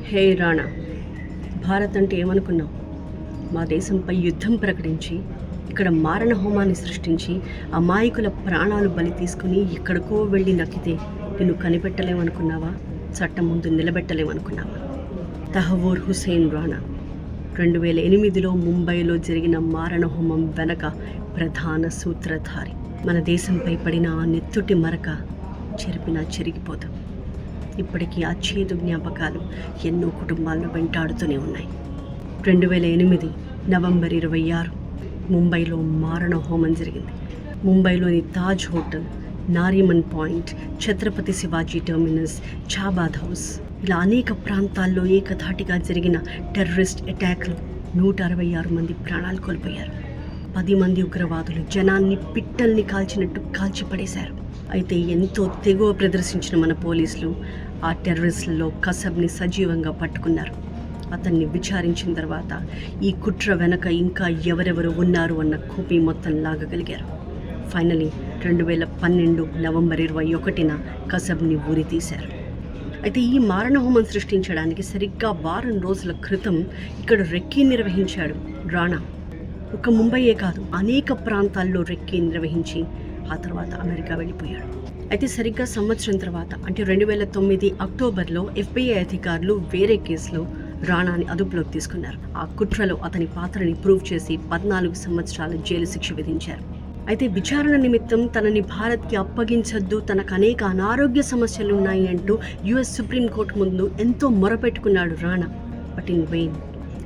హే రాణా, భారత్ అంటే ఏమనుకున్నావు? మా దేశంపై యుద్ధం ప్రకటించి ఇక్కడ మారణ హోమాన్ని సృష్టించి అమాయకుల ప్రాణాలు బలి తీసుకుని ఎక్కడికో వెళ్ళి నక్కితే నిన్ను కనిపెట్టలేమనుకున్నావా? చట్టం ముందు నిలబెట్టలేమనుకున్నావా? తహవూర్ హుసేన్ రాణా 2008లో ముంబైలో జరిగిన మారణ హోమం వెనక ప్రధాన సూత్రధారి. మన దేశంపై పడిన ఆ నెత్తుటి మరక చెరిపినా చెరిగిపోదు. ఇప్పటికీ ఆ చేదు జ్ఞాపకాలు ఎన్నో కుటుంబాలను వెంటాడుతూనే ఉన్నాయి. 2008 నవంబర్ 26 ముంబైలో మారణ హోమం జరిగింది. ముంబైలోని Taj hotel, Nariman point, Chhatrapati Shivaji terminus, Chabad house, ఇలా అనేక ప్రాంతాల్లో ఏకధాటిగా జరిగిన టెర్రరిస్ట్ అటాక్లు 166 మంది ప్రాణాలు కోల్పోయారు. 10 మంది ఉగ్రవాదులు జనాన్ని పిట్టల్ని కాల్చినట్టు కాల్చిపడేశారు. అయితే ఎంతో తెగువ ప్రదర్శించిన మన పోలీసులు ఆ టెర్రరిస్టులలో కసబ్ని సజీవంగా పట్టుకున్నారు. అతన్ని విచారించిన తర్వాత ఈ కుట్ర వెనక ఇంకా ఎవరెవరు ఉన్నారు అన్న కూపి మొత్తం లాగగలిగారు. ఫైనలీ 2012 నవంబర్ 21న కసబ్ని ఊరి తీశారు. అయితే ఈ మారణహోమం సృష్టించడానికి సరిగ్గా వారం రోజుల క్రితం ఇక్కడ రెక్కీ నిర్వహించాడు రాణా. ఒక ముంబైయే కాదు, అనేక ప్రాంతాల్లో రెక్కీ నిర్వహించి ఆ తర్వాత అమెరికా వెళ్ళిపోయాడు. అయితే సరిగ్గా సంవత్సరం తర్వాత అంటే 2009 అక్టోబర్లో FBI అధికారులు వేరే కేసులో రాణాని అదుపులోకి తీసుకున్నారు. ఆ కుట్రలో అతని పాత్రని ప్రూవ్ చేసి 14 సంవత్సరాల జైలు శిక్ష విధించారు. అయితే విచారణ నిమిత్తం తనని భారత్కి అప్పగించొద్దు, తనకు అనేక అనారోగ్య సమస్యలు ఉన్నాయి అంటూ US సుప్రీంకోర్టు ముందు ఎంతో మొరపెట్టుకున్నాడు రాణా. But in vain.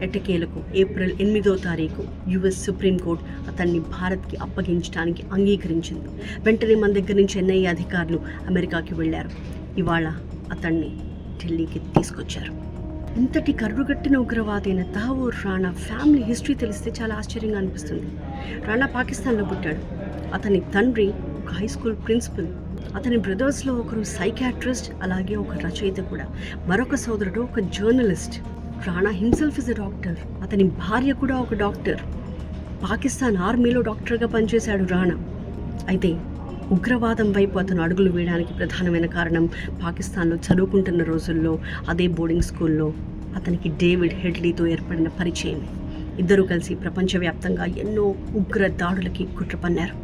ఎట్టకేలకు ఏప్రిల్ 8వ తారీఖు US సుప్రీంకోర్టు అతన్ని భారత్కి అప్పగించడానికి అంగీకరించింది. వెంటనే మన దగ్గర నుంచి NIA అధికారులు అమెరికాకి వెళ్ళారు. ఇవాళ అతన్ని ఢిల్లీకి తీసుకొచ్చారు. ఇంతటి కర్రుగట్టిన ఉగ్రవాదైన తహవూర్ రాణా ఫ్యామిలీ హిస్టరీ తెలిస్తే చాలా ఆశ్చర్యంగా అనిపిస్తుంది. రాణా పాకిస్తాన్లో పుట్టాడు. అతని తండ్రి ఒక హై స్కూల్ ప్రిన్సిపల్. అతని బ్రదర్స్లో ఒకరు సైకాట్రిస్ట్, అలాగే ఒక రచయిత కూడా. మరొక సోదరుడు ఒక journalist. Rana himself is a doctor. అతని భార్య కూడా ఒక డాక్టర్. పాకిస్తాన్ ఆర్మీలో డాక్టర్గా పనిచేశాడు రాణా. అయితే ఉగ్రవాదం వైపు అతను అడుగులు వేయడానికి ప్రధానమైన కారణం పాకిస్తాన్లో చదువుకుంటున్న రోజుల్లో అదే బోర్డింగ్ స్కూల్లో అతనికి డేవిడ్ హెడ్లీతో ఏర్పడిన పరిచయం. ఇద్దరూ కలిసి ప్రపంచవ్యాప్తంగా ఎన్నో ఉగ్ర దాడులకి కుట్ర పన్నారు.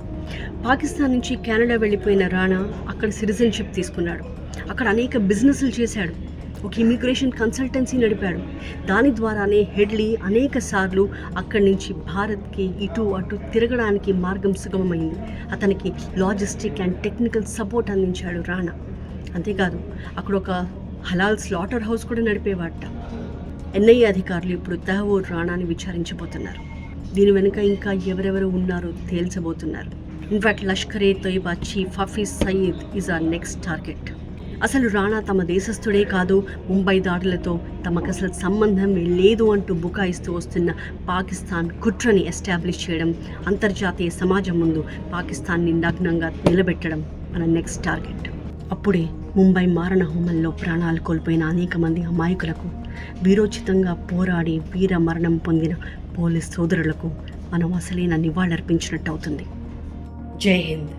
పాకిస్తాన్ నుంచి కెనడా వెళ్ళిపోయిన రాణా అక్కడ సిటిజన్షిప్ తీసుకున్నాడు. అక్కడ అనేక బిజినెస్లు చేశాడు. ఒక ఇమిగ్రేషన్ కన్సల్టెన్సీ నడిపాడు. దాని ద్వారానే హెడ్లీ అనేక సార్లు అక్కడి నుంచి భారత్కి ఇటు అటు తిరగడానికి మార్గం సుగమమైంది. అతనికి లాజిస్టిక్ అండ్ టెక్నికల్ సపోర్ట్ అందించాడు రాణా. అంతేకాదు అక్కడ ఒక హలాల్ స్లాటర్ హౌస్ కూడా నడిపేవాట. NIA అధికారులు ఇప్పుడు తహవూర్ రాణాని విచారించబోతున్నారు. దీని వెనుక ఇంకా ఎవరెవరు ఉన్నారో తేల్చబోతున్నారు. In fact Lashkar-e Taiba chief Hafiz Saeed is our next target. అసలు రాణా తమ దేశస్థుడే కాదు, ముంబై దాడులతో తమకు అసలు సంబంధం లేదు అంటూ బుకాయిస్తూ వస్తున్న పాకిస్తాన్ కుట్రని ఎస్టాబ్లిష్ చేయడం, అంతర్జాతీయ సమాజం ముందు పాకిస్తాన్ని నగ్నంగా నిలబెట్టడం మన నెక్స్ట్ టార్గెట్. అప్పుడే ముంబై మారణ హోమంలో ప్రాణాలు కోల్పోయిన అనేక మంది అమాయకులకు, వీరోచితంగా పోరాడి వీర మరణం పొందిన పోలీస్ సోదరులకు మనం అసలైన నివాళులర్పించినట్టు అవుతుంది. జై హింద్.